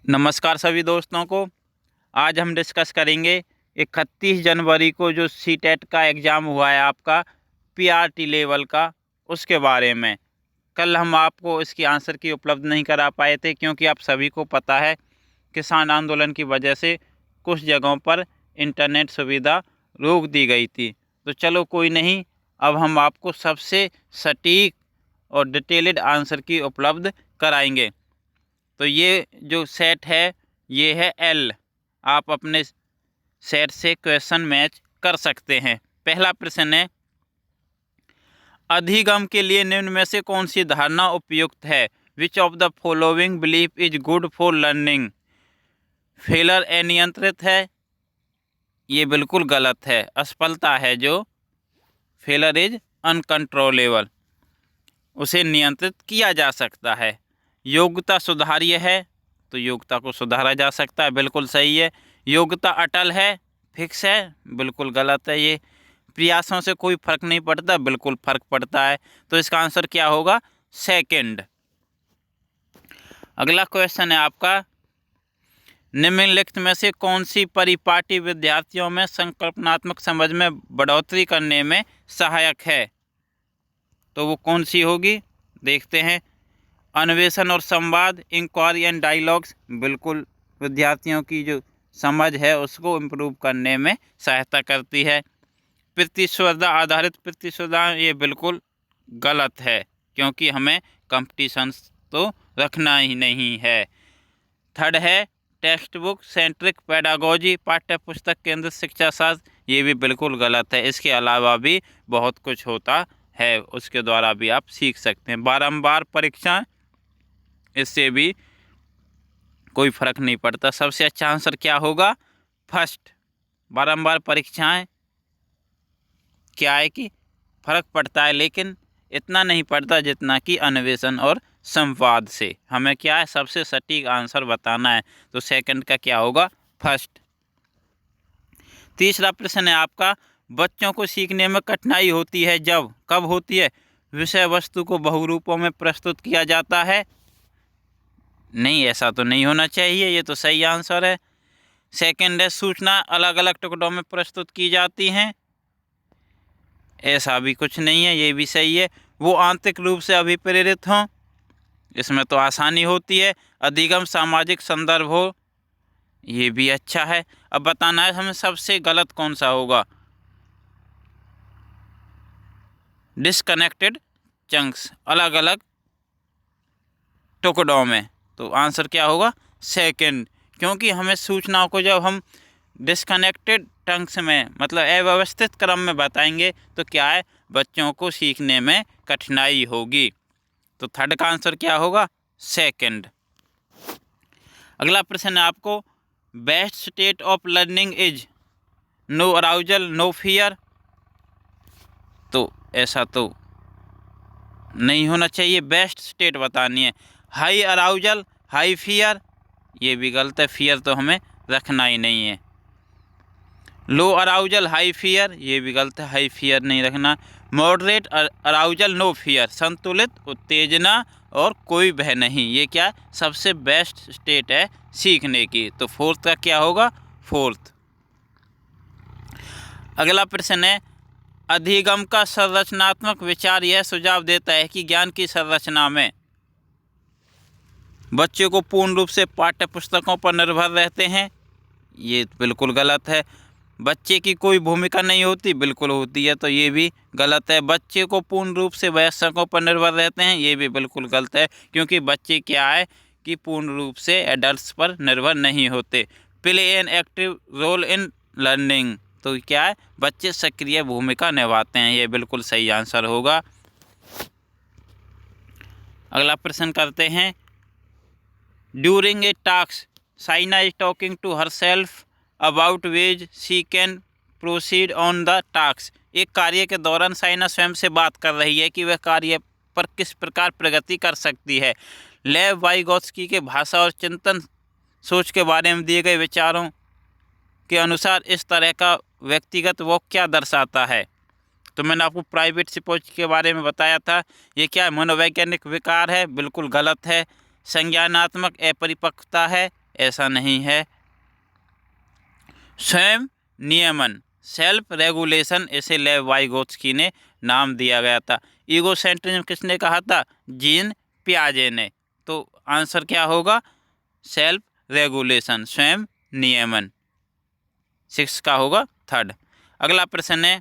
नमस्कार सभी दोस्तों को। आज हम डिस्कस करेंगे 31 जनवरी को जो सीटेट का एग्ज़ाम हुआ है आपका पीआरटी लेवल का, उसके बारे में। कल हम आपको इसकी आंसर की उपलब्ध नहीं करा पाए थे क्योंकि आप सभी को पता है किसान आंदोलन की वजह से कुछ जगहों पर इंटरनेट सुविधा रोक दी गई थी। तो चलो कोई नहीं, अब हम आपको सबसे सटीक और डिटेल्ड आंसर की उपलब्ध कराएंगे। तो ये जो सेट है ये है एल। आप अपने सेट से क्वेश्चन मैच कर सकते हैं। पहला प्रश्न है, अधिगम के लिए निम्न में से कौन सी धारणा उपयुक्त है? Which of the following belief is good for learning? Failure अनियंत्रित है, ये बिल्कुल गलत है। असफलता है जो फेलर इज अनकंट्रोलेबल, उसे नियंत्रित किया जा सकता है। योग्यता सुधार्य है, तो योग्यता को सुधारा जा सकता है, बिल्कुल सही है। योग्यता अटल है, फिक्स है, बिल्कुल गलत है। ये प्रयासों से कोई फर्क नहीं पड़ता, बिल्कुल फर्क पड़ता है। तो इसका आंसर क्या होगा? सेकंड। अगला क्वेश्चन है आपका, निम्नलिखित में से कौन सी परिपाटी विद्यार्थियों में संकल्पनात्मक समझ में बढ़ोतरी करने में सहायक है? तो वो कौन सी होगी, देखते हैं। अन्वेषण और संवाद, इंक्वायरी एंड डायलॉग्स, बिल्कुल विद्यार्थियों की जो समझ है उसको इम्प्रूव करने में सहायता करती है। प्रतिस्पर्धा आधारित प्रतिस्पर्धा, ये बिल्कुल गलत है क्योंकि हमें कंपटीशंस तो रखना ही नहीं है। थर्ड है टेक्स्ट बुक सेंट्रिक पेडागोजी, पाठ्य पुस्तक केंद्रित शिक्षा शास्त्र, ये भी बिल्कुल गलत है। इसके अलावा भी बहुत कुछ होता है, उसके द्वारा भी आप सीख सकते हैं। बारंबार परीक्षाएं, इससे भी कोई फर्क नहीं पड़ता। सबसे अच्छा आंसर क्या होगा? फर्स्ट। बारंबार परीक्षाएं क्या है कि फर्क पड़ता है, लेकिन इतना नहीं पड़ता जितना कि अन्वेषण और संवाद से। हमें क्या है, सबसे सटीक आंसर बताना है। तो सेकंड का क्या होगा? फर्स्ट। तीसरा प्रश्न है आपका, बच्चों को सीखने में कठिनाई होती है जब, कब होती है? विषय वस्तु को बहुरूपों में प्रस्तुत किया जाता है। नहीं, ऐसा तो नहीं होना चाहिए, ये तो सही आंसर है। सेकंड है, सूचना अलग अलग टुकड़ों में प्रस्तुत की जाती हैं। ऐसा भी कुछ नहीं है, ये भी सही है। वो आंतरिक रूप से अभिप्रेरित हों, इसमें तो आसानी होती है। अधिगम सामाजिक संदर्भ हो, ये भी अच्छा है। अब बताना है हमें सबसे गलत कौन सा होगा। डिस्कनेक्टेड चंक्स, अलग अलग टुकड़ों में, तो आंसर क्या होगा? सेकंड। क्योंकि हमें सूचनाओं को जब हम डिस्कनेक्टेड टंक्स में, मतलब अव्यवस्थित क्रम में बताएंगे तो क्या है, बच्चों को सीखने में कठिनाई होगी। तो थर्ड का आंसर क्या होगा? सेकंड। अगला प्रश्न है आपको, best state of learning is no arousal no fear. तो ऐसा तो नहीं होना चाहिए, बेस्ट स्टेट बतानी है। हाई अराउजल हाई फियर, ये भी गलत है, फियर तो हमें रखना ही नहीं है। लो अराउजल हाई फियर, ये भी गलत है, हाई फियर नहीं रखना। मॉडरेट अराउजल नो फियर, संतुलित उत्तेजना और कोई भय नहीं, ये क्या है, सबसे बेस्ट स्टेट है सीखने की। तो फोर्थ का क्या होगा? फोर्थ। अगला प्रश्न है, अधिगम का संरचनात्मक विचार यह सुझाव देता है कि ज्ञान की संरचना में बच्चे को पूर्ण रूप से पाठ्य पुस्तकों पर निर्भर रहते हैं, ये बिल्कुल गलत है। बच्चे की कोई भूमिका नहीं होती, बिल्कुल होती है, तो ये भी गलत है। बच्चे को पूर्ण रूप से वयस्कों पर निर्भर रहते हैं, ये भी बिल्कुल गलत है, क्योंकि बच्चे क्या है कि पूर्ण रूप से एडल्ट्स पर निर्भर नहीं होते। Play an active role in learning, तो क्या है, बच्चे सक्रिय भूमिका निभाते हैं, ये बिल्कुल सही आंसर होगा। अगला प्रश्न करते हैं, during a task Saina is talking to herself about ways she can proceed on the task. एक कार्य के दौरान साइना स्वयं से बात कर रही है कि वह कार्य पर किस प्रकार प्रगति कर सकती है। लेव वाइगोत्स्की के भाषा और चिंतन सोच के बारे में दिए गए विचारों के अनुसार इस तरह का व्यक्तिगत वो क्या दर्शाता है? तो मैंने आपको प्राइवेट सिपोच के बारे में बताया था, ये क्या है, मनोवैज्ञानिक विकार है, बिल्कुल गलत है। संज्ञानात्मक अपरिपक्वता है, ऐसा नहीं है। स्वयं नियमन, सेल्फ रेगुलेशन, इसे लेव वाइगोत्स्की ने नाम दिया गया था। ईगोसेंट्रिज्म किसने कहा था? जीन पियाजे ने। तो आंसर क्या होगा? सेल्फ रेगुलेशन, स्वयं नियमन। 6 का होगा थर्ड। अगला प्रश्न है,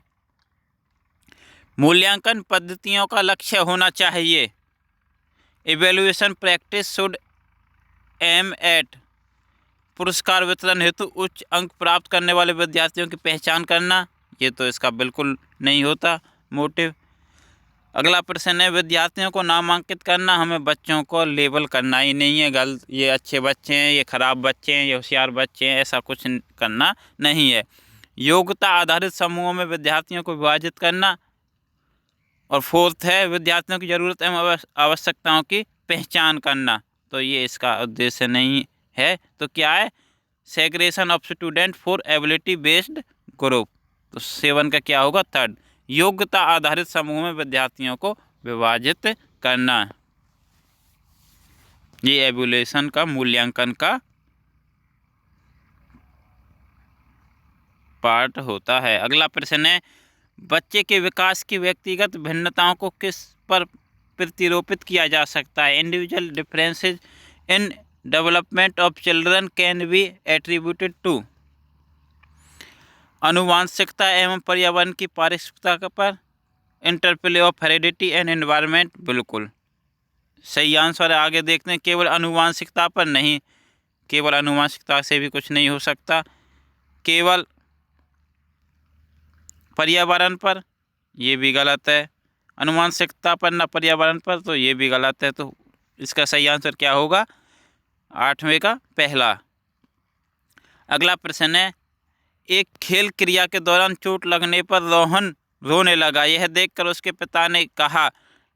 मूल्यांकन पद्धतियों का लक्ष्य होना चाहिए। Evaluation practice should aim at, पुरस्कार वितरण हेतु उच्च अंक प्राप्त करने वाले विद्यार्थियों की पहचान करना। ये तो इसका बिल्कुल नहीं होता मोटिव। अगला प्रश्न है, विद्यार्थियों को नामांकित करना, हमें बच्चों को लेबल करना ही नहीं है। गलत, ये अच्छे बच्चे हैं, ये खराब बच्चे हैं, ये होशियार बच्चे हैं, ऐसा कुछ करना नहीं है। योग्यता आधारित समूहों में विद्यार्थियों को विभाजित करना। और फोर्थ है, विद्यार्थियों की जरूरत एवं आवश्यकताओं की पहचान करना। तो ये इसका उद्देश्य नहीं है। तो क्या है? Segregation of student for ability based group. तो 7 का क्या होगा? थर्ड। योग्यता आधारित समूह में विद्यार्थियों को विभाजित करना, ये एवोल्यूशन का मूल्यांकन का पार्ट होता है। अगला प्रश्न है, बच्चे के विकास की व्यक्तिगत भिन्नताओं को किस पर प्रतिरोपित किया जा सकता है? Individual differences in development of children can be attributed to. आनुवांशिकता एवं पर्यावरण की पारिस्थितिकता पर, interplay of heredity and environment. बिल्कुल सही आंसर है। आगे देखते हैं, केवल आनुवांशिकता पर नहीं, केवल आनुवांशिकता से भी कुछ नहीं हो सकता। केवल पर्यावरण पर, ये भी गलत है। आनुवांशिकता पर न पर्यावरण पर, तो ये भी गलत है। तो इसका सही आंसर क्या होगा? 8वें का पहला। अगला प्रश्न है, एक खेल क्रिया के दौरान चोट लगने पर रोहन रोने लगा। यह देखकर उसके पिता ने कहा,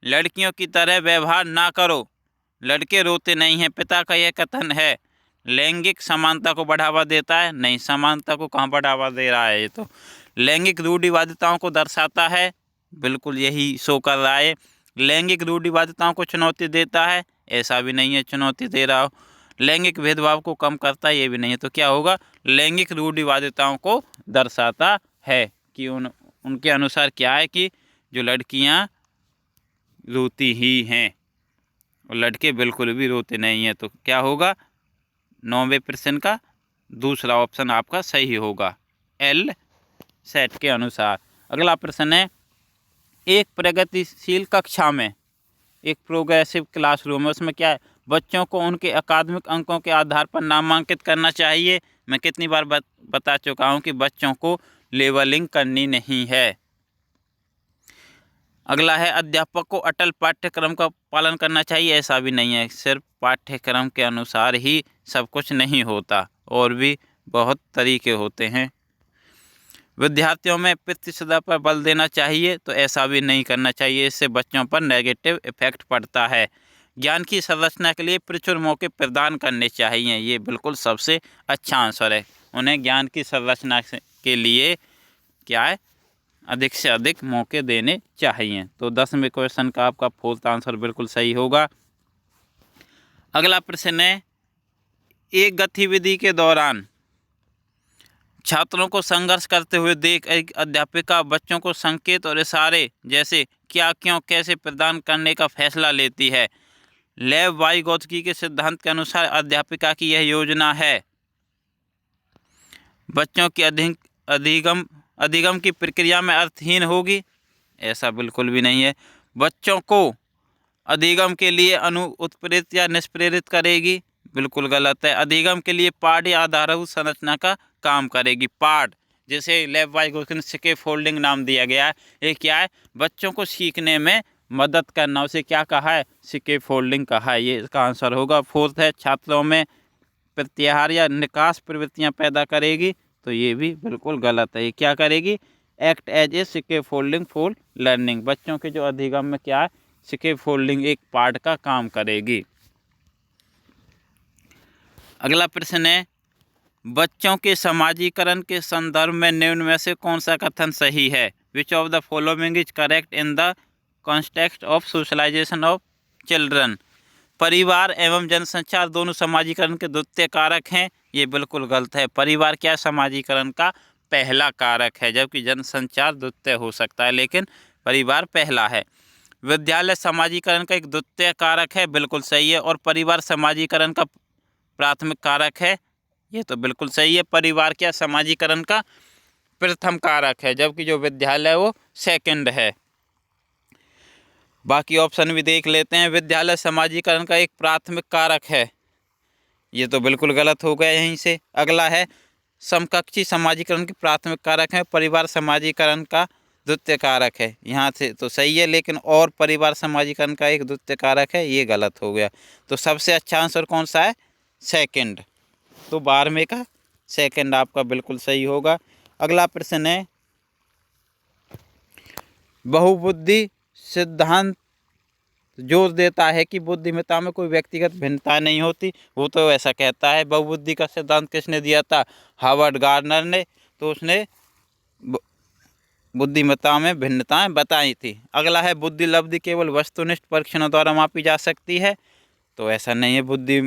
लड़कियों की तरह व्यवहार ना करो, लड़के रोते नहीं हैं। पिता का यह कथन है लैंगिक समानता को बढ़ावा देता है? नहीं, समानता को कहाँ बढ़ावा दे रहा है? ये तो लैंगिक रूढ़िवादिताओं को दर्शाता है। बिल्कुल यही शो कर रहा है। लैंगिक रूढ़िवादिताओं को चुनौती देता है? ऐसा भी नहीं है चुनौती दे रहा हो। लैंगिक भेदभाव को कम करता है? ये भी नहीं है। तो क्या होगा? लैंगिक रूढ़िवादिताओं को दर्शाता है कि उनके अनुसार क्या है कि जो लड़कियां रोती ही हैं और लड़के बिल्कुल भी रोते नहीं हैं। तो क्या होगा? 9वें प्रश्न का दूसरा ऑप्शन आपका सही होगा, एल सेट के अनुसार। अगला प्रश्न है, एक प्रगतिशील कक्षा में, एक प्रोग्रेसिव क्लासरूम है, उसमें क्या है? बच्चों को उनके अकादमिक अंकों के आधार पर नामांकित करना चाहिए। मैं कितनी बार बता चुका हूं कि बच्चों को लेवलिंग करनी नहीं है। अगला है, अध्यापक को अटल पाठ्यक्रम का पालन करना चाहिए? ऐसा भी नहीं है। सिर्फ पाठ्यक्रम के अनुसार ही सब कुछ नहीं होता, और भी बहुत तरीके होते हैं। विद्यार्थियों में प्रतिस्पर्धा पर बल देना चाहिए? तो ऐसा भी नहीं करना चाहिए, इससे बच्चों पर नेगेटिव इफेक्ट पड़ता है। ज्ञान की संरचना के लिए प्रचुर मौके प्रदान करने चाहिए? ये बिल्कुल सबसे अच्छा आंसर है। उन्हें ज्ञान की संरचना के लिए क्या है? अधिक से अधिक मौके देने चाहिए। तो 10वें क्वेश्चन का आपका फोर्थ आंसर बिल्कुल सही होगा। अगला प्रश्न है, एक गतिविधि के दौरान छात्रों को संघर्ष करते हुए देख एक अध्यापिका बच्चों को संकेत और इशारे जैसे क्या, क्यों, कैसे प्रदान करने का फैसला लेती है? लेव वाइगोत्स्की के सिद्धांत के अनुसार अध्यापिका की यह योजना है बच्चों की अधिगम की प्रक्रिया में अर्थहीन होगी? ऐसा बिल्कुल भी नहीं है। बच्चों को अधिगम के लिए उत्प्रेरित या निष्प्रेरित करेगी? बिल्कुल गलत है। अधिगम के लिए पाठ या आधारभूत संरचना का काम करेगी। पाठ, जैसे लेव वाइगोत्स्की ने स्कैफोल्डिंग नाम दिया गया है, ये क्या है? बच्चों को सीखने में मदद करना, उसे क्या कहा है? स्कैफोल्डिंग कहा है। ये इसका आंसर होगा। फोर्थ है, छात्रों में प्रत्याहार या निकास प्रवृत्तियां पैदा करेगी? तो ये भी बिल्कुल गलत है। ये क्या करेगी? Act as a scaffolding for learning. बच्चों के जो अधिगम में क्या है? स्कैफोल्डिंग एक पार्ट का काम करेगी। अगला प्रश्न है, बच्चों के समाजीकरण के संदर्भ में निम्न में से कौन सा कथन सही है? Which of the following is correct in the context of socialisation of children? परिवार एवं जनसंचार दोनों समाजीकरण के द्वितीय कारक हैं। ये बिल्कुल गलत है। परिवार क्या समाजीकरण का पहला कारक है, जबकि जनसंचार द्वितीय हो सकता है, लेकिन परिवार पहला है। विद्यालय समाजीकरण का एक द्वितीय कारक है, बिल्कुल सही है। और परिवार समाजीकरण का प्राथमिक कारक है, ये तो बिल्कुल सही है। परिवार क्या समाजीकरण का प्रथम कारक है, जबकि जो विद्यालय है वो सेकंड है। बाकी ऑप्शन भी देख लेते हैं। विद्यालय समाजीकरण का एक प्राथमिक कारक है, ये तो बिल्कुल गलत हो गया यहीं से। अगला है समकक्षी समाजीकरण के प्राथमिक कारक है, परिवार समाजीकरण का द्वितीय कारक है, यहाँ से तो सही है, लेकिन और परिवार समाजीकरण का एक द्वितीय कारक है, ये गलत हो गया। तो सबसे अच्छा आंसर कौन सा है? सेकंड। तो 12वें का सेकंड आपका बिल्कुल सही होगा। अगला प्रश्न है, बहुबुद्धि सिद्धांत जोर देता है कि बुद्धिमत्ता में कोई व्यक्तिगत भिन्नता नहीं होती। वो तो ऐसा कहता है। बहुबुद्धि का सिद्धांत किसने दिया था? हार्वर्ड गार्डनर ने। तो उसने बुद्धिमत्ता में भिन्नताएं बताई थी। अगला है, बुद्धि लब्धि केवल वस्तुनिष्ठ परीक्षणों द्वारा मापी जा सकती है। तो ऐसा नहीं है, बुद्धि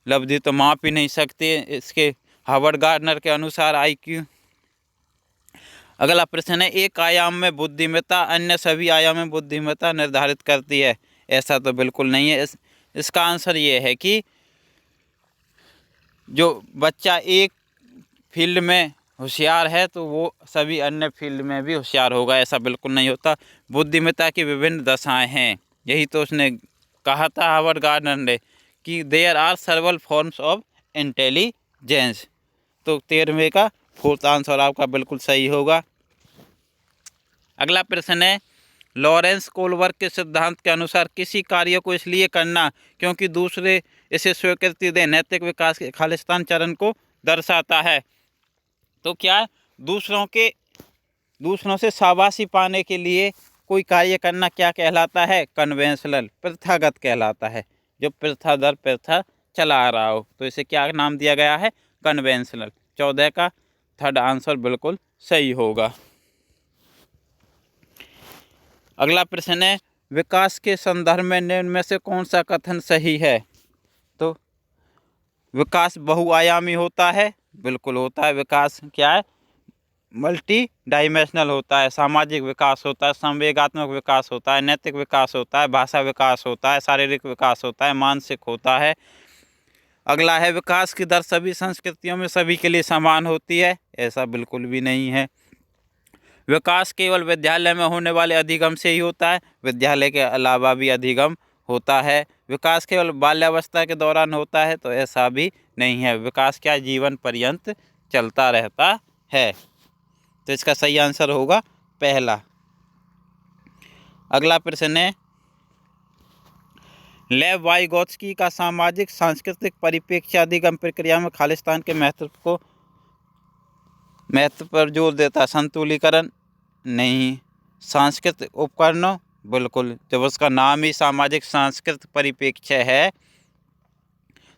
लब्धि तो माप ही नहीं सकती इसके हार्वर्ड गार्डनर के अनुसार IQ। अगला प्रश्न है, एक आयाम में बुद्धिमत्ता अन्य सभी आयाम में बुद्धिमत्ता निर्धारित करती है। ऐसा तो बिल्कुल नहीं है। इसका आंसर ये है कि जो बच्चा एक फील्ड में होशियार है तो वो सभी अन्य फील्ड में भी होशियार होगा, ऐसा बिल्कुल नहीं होता। बुद्धिमत्ता की विभिन्न दशाएं हैं, यही तो उसने कहा था हार्वर्ड गार्डनर ने कि there are several forms of intelligence. तो 13वें का फोर्थ आंसर आपका बिल्कुल सही होगा। अगला प्रश्न है, लॉरेंस कोलबर्ग के सिद्धांत के अनुसार किसी कार्य को इसलिए करना क्योंकि दूसरे इसे स्वीकृति दें नैतिक विकास के खालिस्तान चरण को दर्शाता है। तो क्या दूसरों से शाबाशी पाने के लिए कोई कार्य करना क्या कहलाता है? कन्वेंशनल, प्रथागत कहलाता है। जो प्रथा दर प्रथा चला आ रहा हो तो इसे क्या नाम दिया गया है? कन्वेंशनल। 14 का थर्ड आंसर बिल्कुल सही होगा। अगला प्रश्न है, विकास के संदर्भ में निम्न में से कौन सा कथन सही है? तो विकास बहुआयामी होता है, बिल्कुल होता है। विकास क्या है? मल्टी डायमेंशनल होता है। सामाजिक विकास होता है, संवेगात्मक विकास होता है, नैतिक विकास होता है, भाषा विकास होता है, शारीरिक विकास होता है, मानसिक होता है। अगला है, विकास की दर सभी संस्कृतियों में सभी के लिए समान होती है। ऐसा बिल्कुल भी नहीं है। विकास केवल विद्यालय में होने वाले अधिगम से ही होता है, विद्यालय के अलावा भी अधिगम होता है। विकास केवल बाल्यावस्था के दौरान होता है, तो ऐसा भी नहीं है। विकास क्या जीवन पर्यंत चलता रहता है। तो इसका सही आंसर होगा पहला। अगला प्रश्न है, लेव वाइगोत्स्की का सामाजिक सांस्कृतिक परिप्रेक्ष्य अधिगम प्रक्रिया में खालिस्तान के महत्व पर जोर देता है। संतुलीकरण नहीं। सांस्कृतिक उपकरणों, बिल्कुल। जब उसका नाम ही सामाजिक सांस्कृतिक परिप्रेक्ष्य है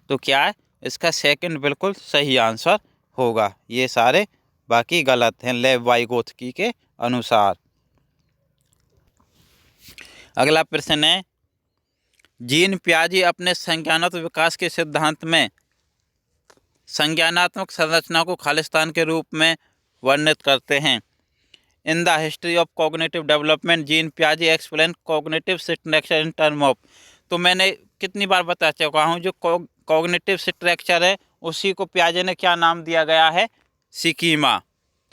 तो क्या है? इसका सेकंड बिल्कुल सही आंसर होगा। ये सारे बाकी गलत हैं लेव वाइगोत्स्की के अनुसार। अगला प्रश्न है, जीन पियाजे अपने संज्ञानात्मक विकास के सिद्धांत में संज्ञानात्मक संरचना को खालिस्तान के रूप में वर्णित करते हैं। In the history of cognitive development Jean पियाजे explain cognitive structure in term of. तो मैंने कितनी बार बता चुका हूँ, जो कॉग्निटिव स्ट्रक्चर है उसी को पियाजे ने क्या नाम दिया गया है? स्कीमा।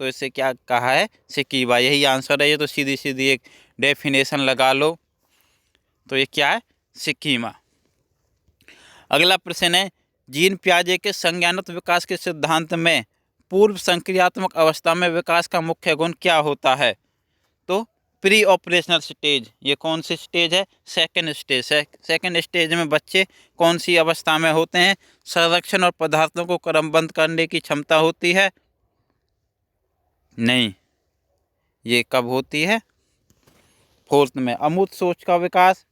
तो इसे क्या कहा है? स्कीमा। यही आंसर है। ये तो सीधी सीधी एक डेफिनेशन लगा लो। तो ये क्या है? स्कीमा। अगला प्रश्न है, जीन पियाजे के संज्ञानात्मक विकास के सिद्धांत में पूर्व संक्रियात्मक अवस्था में विकास का मुख्य गुण क्या होता है? तो प्री ऑपरेशनल स्टेज। ये कौन सी स्टेज है? Second stage. सेकंड स्टेज में बच्चे कौन सी अवस्था में होते हैं? संरक्षण और पदार्थों को क्रमबद्ध करने की क्षमता होती है? नहीं। ये कब होती है? फोर्थ में। अमूर्त सोच का विकास,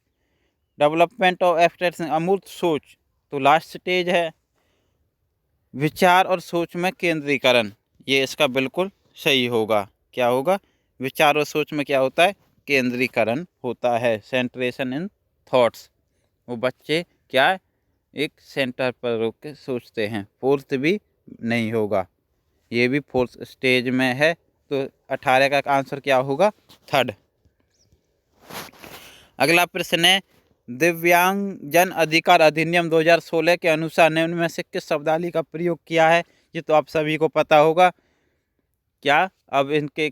डेवलपमेंट ऑफ एब्स्ट्रैक्शन। अमूर्त सोच तो लास्ट स्टेज है। विचार और सोच में केंद्रीकरण, ये इसका बिल्कुल सही होगा। क्या होगा? विचार और सोच में क्या होता है? केंद्रीकरण होता है। सेंट्रेशन इन थॉट्स। वो बच्चे क्या है, एक सेंटर पर रोक के सोचते हैं। फोर्थ भी नहीं होगा, ये भी फोर्थ स्टेज में है। तो 18 का आंसर क्या होगा, थर्ड। अगला प्रश्न है, दिव्यांगजन अधिकार अधिनियम 2016 के अनुसार निम्न में से किस शब्दावली का प्रयोग किया है। ये तो आप सभी को पता होगा। क्या अब इनके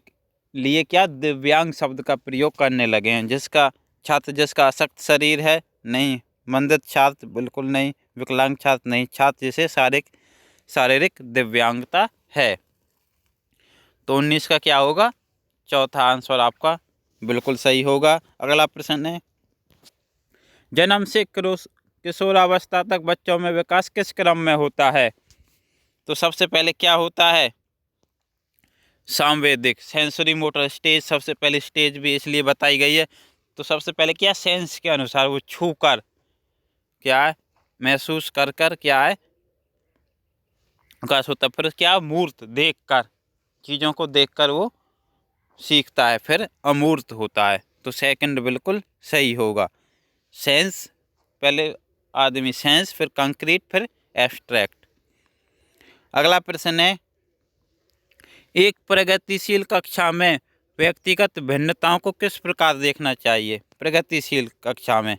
लिए क्या दिव्यांग शब्द का प्रयोग करने लगे हैं। जिसका छात्र जिसका अशक्त शरीर है, नहीं। मंदित छात्र, बिल्कुल नहीं। विकलांग छात्र, नहीं। छात्र जिसे शारीरिक दिव्यांगता है। तो 19 का क्या होगा, चौथा आंसर आपका बिल्कुल सही होगा। अगला प्रश्न है, जन्म से किशोरावस्था तक बच्चों में विकास किस क्रम में होता है। तो सबसे पहले क्या होता है, सांवेदिक, सेंसरी मोटर स्टेज सबसे पहले स्टेज भी इसलिए बताई गई है। तो सबसे पहले क्या, सेंस के अनुसार वो छू कर, क्या है, महसूस कर कर क्या है विकास होता है। फिर क्या, मूर्त, देख कर, चीज़ों को देखकर वो सीखता है। फिर अमूर्त होता है। तो सेकंड बिल्कुल सही होगा। सेंस, पहले आदमी सेंस, फिर कंक्रीट, फिर एब्स्ट्रैक्ट। अगला प्रश्न है, एक प्रगतिशील कक्षा में व्यक्तिगत भिन्नताओं को किस प्रकार देखना चाहिए। प्रगतिशील कक्षा में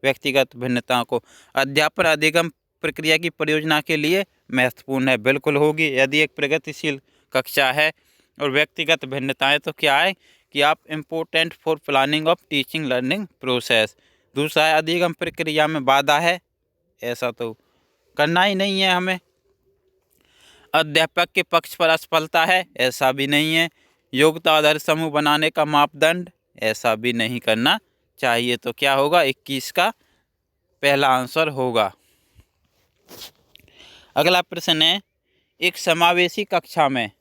व्यक्तिगत भिन्नताओं को अध्यापन अधिगम प्रक्रिया की परियोजना के लिए महत्वपूर्ण है, बिल्कुल होगी। यदि एक प्रगतिशील कक्षा है और व्यक्तिगत भिन्नताएं, तो क्या है कि आप important for planning of teaching learning process. दूसरा है, अधिगम प्रक्रिया में बाधा है, ऐसा तो करना ही नहीं है हमें। अध्यापक के पक्ष पर असफलता है, ऐसा भी नहीं है। योग्यता आधारित समूह बनाने का मापदंड, ऐसा भी नहीं करना चाहिए। तो क्या होगा, 21 का पहला आंसर होगा। अगला प्रश्न है, एक समावेशी कक्षा में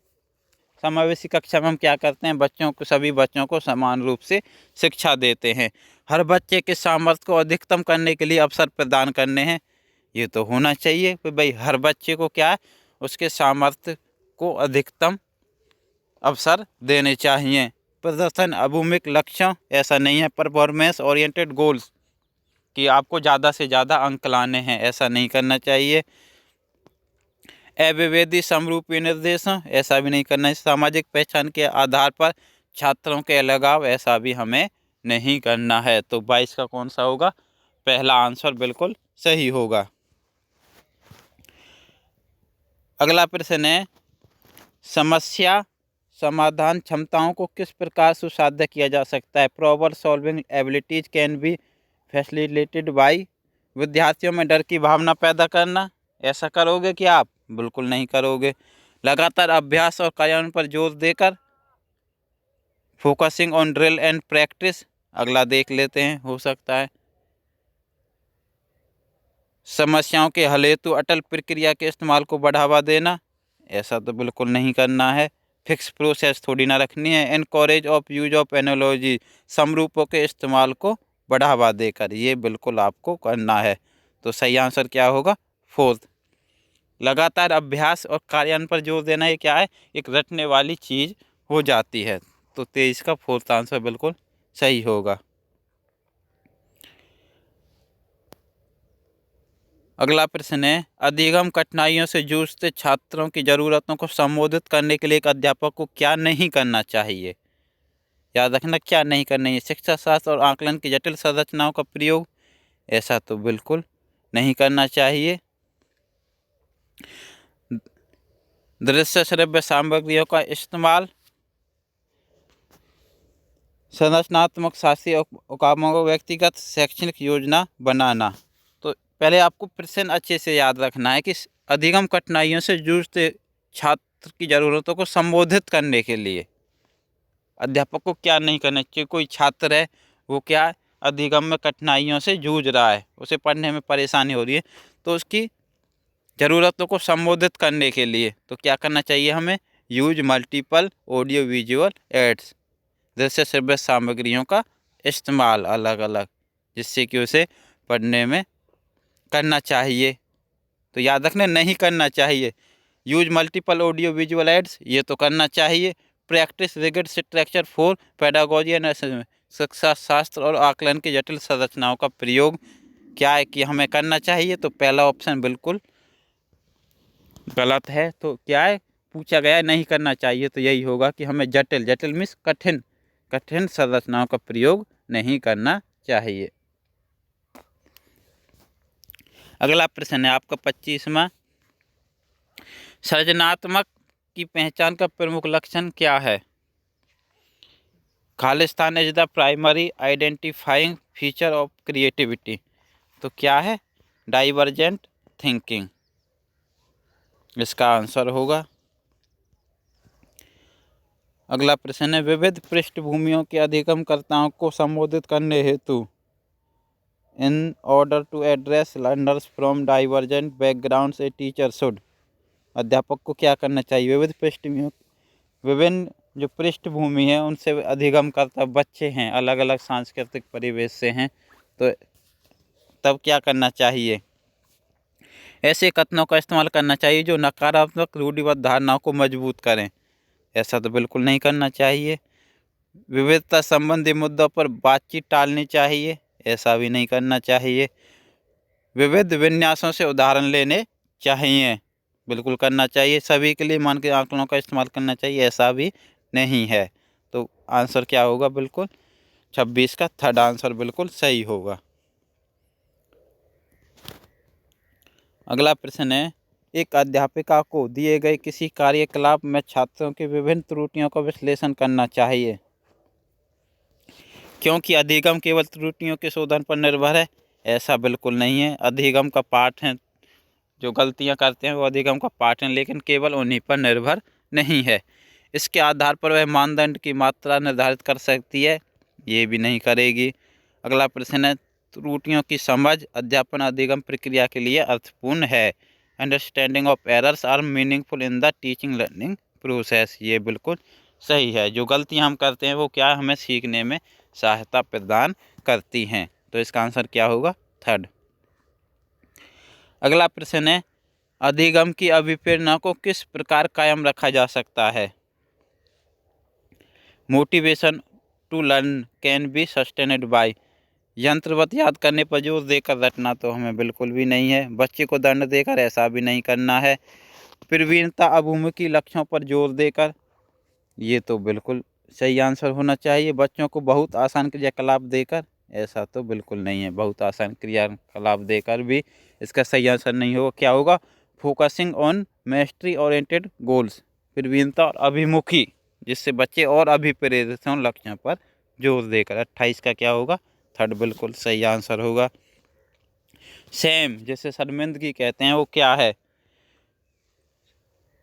हम क्या करते हैं, बच्चों को, सभी बच्चों को समान रूप से शिक्षा देते हैं। हर बच्चे के सामर्थ्य को अधिकतम करने के लिए अवसर प्रदान करने हैं। ये तो होना चाहिए कि भाई हर बच्चे को क्या है, उसके सामर्थ्य को अधिकतम अवसर देने चाहिए। प्रदर्शन अभिमुख लक्ष्यों, ऐसा नहीं है। परफॉर्मेंस ओरिएंटेड गोल्स, कि आपको ज़्यादा से ज़्यादा अंक लाने हैं, ऐसा नहीं करना चाहिए। अविवेदी समरूपी निर्देशों, ऐसा भी नहीं करना है। सामाजिक पहचान के आधार पर छात्रों के अलगाव, ऐसा भी हमें नहीं करना है। तो 22 का कौन सा होगा, पहला आंसर बिल्कुल सही होगा। अगला प्रश्न है, समस्या समाधान क्षमताओं को किस प्रकार सुसाध्य किया जा सकता है। Problem solving abilities can be facilitated bye. विद्यार्थियों में डर की भावना पैदा करना, ऐसा करोगे कि आप, बिल्कुल नहीं करोगे। लगातार अभ्यास और कार्यान्वयन पर जोर देकर, focusing on drill and practice. अगला देख लेते हैं, हो सकता है। समस्याओं के हल हेतु अटल प्रक्रिया के इस्तेमाल को बढ़ावा देना, ऐसा तो बिल्कुल नहीं करना है। फिक्स प्रोसेस थोड़ी ना रखनी है। Encourage of use of analogy, समरूपों के इस्तेमाल को बढ़ावा देकर, ये बिल्कुल आपको करना है। तो सही आंसर क्या होगा, फोर्थ। लगातार अभ्यास और कार्यान्वयन पर जोर देना, ये क्या है, एक रटने वाली चीज़ हो जाती है। तो 23 का फोर्थ आंसर बिल्कुल सही होगा। अगला प्रश्न है, अधिगम कठिनाइयों से जूझते छात्रों की ज़रूरतों को संबोधित करने के लिए एक अध्यापक को क्या नहीं करना चाहिए। याद रखना, क्या नहीं करना है। शिक्षा शास्त्र और आकलन की जटिल संरचनाओं का प्रयोग, ऐसा तो बिल्कुल नहीं करना चाहिए। दृश्य श्रव्य सामग्रियों का इस्तेमाल, संरचनात्मक शास्त्रीय कामों को व्यक्तिगत शैक्षणिक योजना बनाना। तो पहले आपको प्रश्न अच्छे से याद रखना है कि अधिगम कठिनाइयों से जूझते छात्र की ज़रूरतों को संबोधित करने के लिए अध्यापक को क्या नहीं करना चाहिए। कोई छात्र है, वो क्या अधिगम में कठिनाइयों से जूझ रहा है, उसे पढ़ने में परेशानी हो रही है, तो उसकी ज़रूरतों को संबोधित करने के लिए तो क्या करना चाहिए हमें, use multiple audio visual aids, दृश्य श्रव्य सामग्रियों का इस्तेमाल अलग अलग, जिससे कि उसे पढ़ने में करना चाहिए। तो याद रखना, नहीं करना चाहिए। Use multiple audio visual aids, ये तो करना चाहिए। Practice rigid structure for pedagogy and शिक्षा शास्त्र और आकलन की जटिल संरचनाओं का प्रयोग क्या है कि हमें करना चाहिए, तो पहला ऑप्शन बिल्कुल गलत है। तो क्या है, पूछा गया नहीं करना चाहिए, तो यही होगा कि हमें जटिल, जटिल मीन्स कठिन, कठिन संरचनाओं का प्रयोग नहीं करना चाहिए। अगला प्रश्न है आपका 25वां, सृजनात्मक की पहचान का प्रमुख लक्षण क्या है? Khalistan is the primary identifying feature of creativity. तो क्या है? डाइवर्जेंट थिंकिंग इसका आंसर होगा। अगला प्रश्न है, विविध पृष्ठभूमियों के अधिगमकर्ताओं को संबोधित करने हेतु in order to address learners from divergent backgrounds a teacher should. अध्यापक को क्या करना चाहिए? विविध पृष्ठभूमियों, विभिन्न जो पृष्ठभूमि है उनसे अधिगमकर्ता बच्चे हैं, अलग अलग सांस्कृतिक परिवेश से हैं, तो तब क्या करना चाहिए? ऐसे कथनों का इस्तेमाल करना चाहिए जो नकारात्मक रूढ़िबद्ध धारणाओं को मजबूत करें। ऐसा तो बिल्कुल नहीं करना चाहिए। विविधता संबंधी मुद्दों पर बातचीत टालनी चाहिए। ऐसा भी नहीं करना चाहिए। विविध विन्यासों से उदाहरण लेने चाहिए। बिल्कुल करना चाहिए। सभी के लिए मानक आंकड़ों का इस्तेमाल करना चाहिए। ऐसा भी नहीं है। तो आंसर क्या होगा? बिल्कुल 26 का थर्ड आंसर बिल्कुल सही होगा। अगला प्रश्न है, एक अध्यापिका को दिए गए किसी कार्यकलाप में छात्रों की विभिन्न त्रुटियों का विश्लेषण करना चाहिए। क्योंकि अधिगम केवल त्रुटियों के शोधन पर निर्भर है, ऐसा बिल्कुल नहीं है। अधिगम का पाठ है, जो गलतियां करते हैं वो अधिगम का पाठ है, लेकिन केवल उन्हीं पर निर्भर नहीं है। इसके आधार पर वह मानदंड की मात्रा निर्धारित कर सकती है, ये भी नहीं करेगी। अगला प्रश्न है, त्रुटियों की समझ अध्यापन अधिगम प्रक्रिया के लिए अर्थपूर्ण है। Understanding of errors are meaningful in the teaching learning process. ये बिल्कुल सही है। जो गलतियां हम करते हैं वो क्या हमें सीखने में सहायता प्रदान करती हैं। तो इसका आंसर क्या होगा? थर्ड। अगला प्रश्न है, अधिगम की अभिप्रेरणा को किस प्रकार कायम रखा जा सकता है? Motivation to learn can be sustained by. यंत्रवत याद करने पर जोर देकर रटना तो हमें बिल्कुल भी नहीं है। बच्चे को दंड देकर, ऐसा भी नहीं करना है। प्रवीणता अभिमुखी लक्ष्यों पर जोर देकर, ये तो बिल्कुल सही आंसर होना चाहिए। बच्चों को बहुत आसान क्रियाकलाप देकर, ऐसा तो बिल्कुल नहीं है। बहुत आसान क्रियाकलाप देकर भी इसका सही आंसर नहीं होगा। क्या होगा? Focusing on mastery oriented goals, प्रवीणता और अभिमुखी, जिससे बच्चे और अभिप्रेरित हों लक्ष्यों पर जोर देकर। 28 का क्या होगा? थर्ड बिल्कुल सही आंसर होगा। सेम, जैसे शर्मिंदगी कहते हैं, वो क्या है?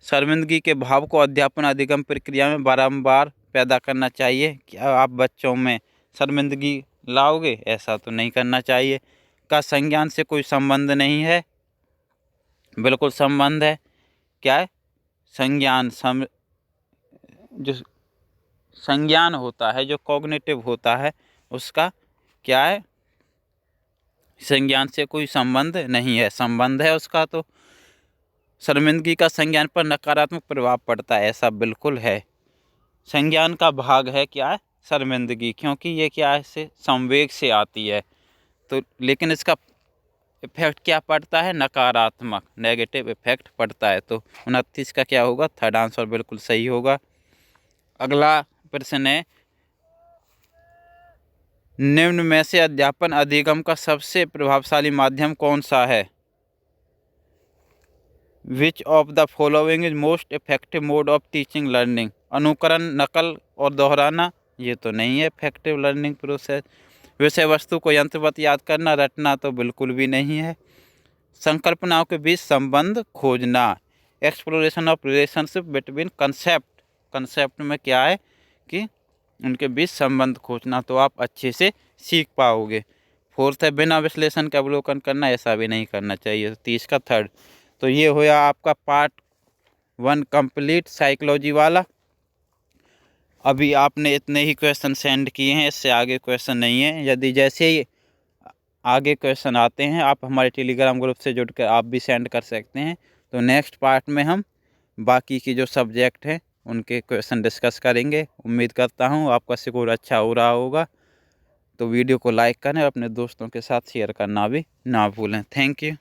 शर्मिंदगी के भाव को अध्यापन अधिगम प्रक्रिया में बारंबार पैदा करना चाहिए। क्या आप बच्चों में शर्मिंदगी लाओगे? ऐसा तो नहीं करना चाहिए। का संज्ञान से कोई संबंध नहीं है? बिल्कुल संबंध है। क्या है? संज्ञान जो संज्ञान होता है, जो कॉग्निटिव होता है, उसका क्या है? संज्ञान से कोई संबंध नहीं है। संबंध है उसका। तो शर्मिंदगी का संज्ञान पर नकारात्मक प्रभाव पड़ता है, ऐसा बिल्कुल है। संज्ञान का भाग है क्या है? शर्मिंदगी, क्योंकि ये क्या है? से संवेग से आती है। तो लेकिन इसका इफेक्ट क्या पड़ता है? नकारात्मक, नेगेटिव इफेक्ट पड़ता है। तो 29 का क्या होगा? थर्ड आंसर बिल्कुल सही होगा। अगला प्रश्न है, निम्न में से अध्यापन अधिगम का सबसे प्रभावशाली माध्यम कौन सा है? Which of the following is most effective mode of teaching learning? अनुकरण, नकल और दोहराना, ये तो नहीं है इफेक्टिव लर्निंग प्रोसेस। विषय वस्तु को यंत्रवत याद करना, रटना तो बिल्कुल भी नहीं है। संकल्पनाओं के बीच संबंध खोजना, exploration of relationship between concept, concept में क्या है कि उनके बीच संबंध खोजना, तो आप अच्छे से सीख पाओगे। फोर्थ है, बिना विश्लेषण का अवलोकन करना, ऐसा भी नहीं करना चाहिए। 30 का थर्ड। तो ये होया आपका पार्ट 1 कंप्लीट साइकोलॉजी वाला। अभी आपने इतने ही क्वेश्चन सेंड किए हैं, इससे आगे क्वेश्चन नहीं है। यदि जैसे ही आगे क्वेश्चन आते हैं, आप हमारे टेलीग्राम ग्रुप से जुड़कर आप भी सेंड कर सकते हैं। तो नेक्स्ट पार्ट में हम बाकी की जो सब्जेक्ट हैं उनके क्वेश्चन डिस्कस करेंगे। उम्मीद करता हूँ आपका स्कोर अच्छा हो रहा होगा। तो वीडियो को लाइक करें और अपने दोस्तों के साथ शेयर करना भी ना भूलें। Thank you.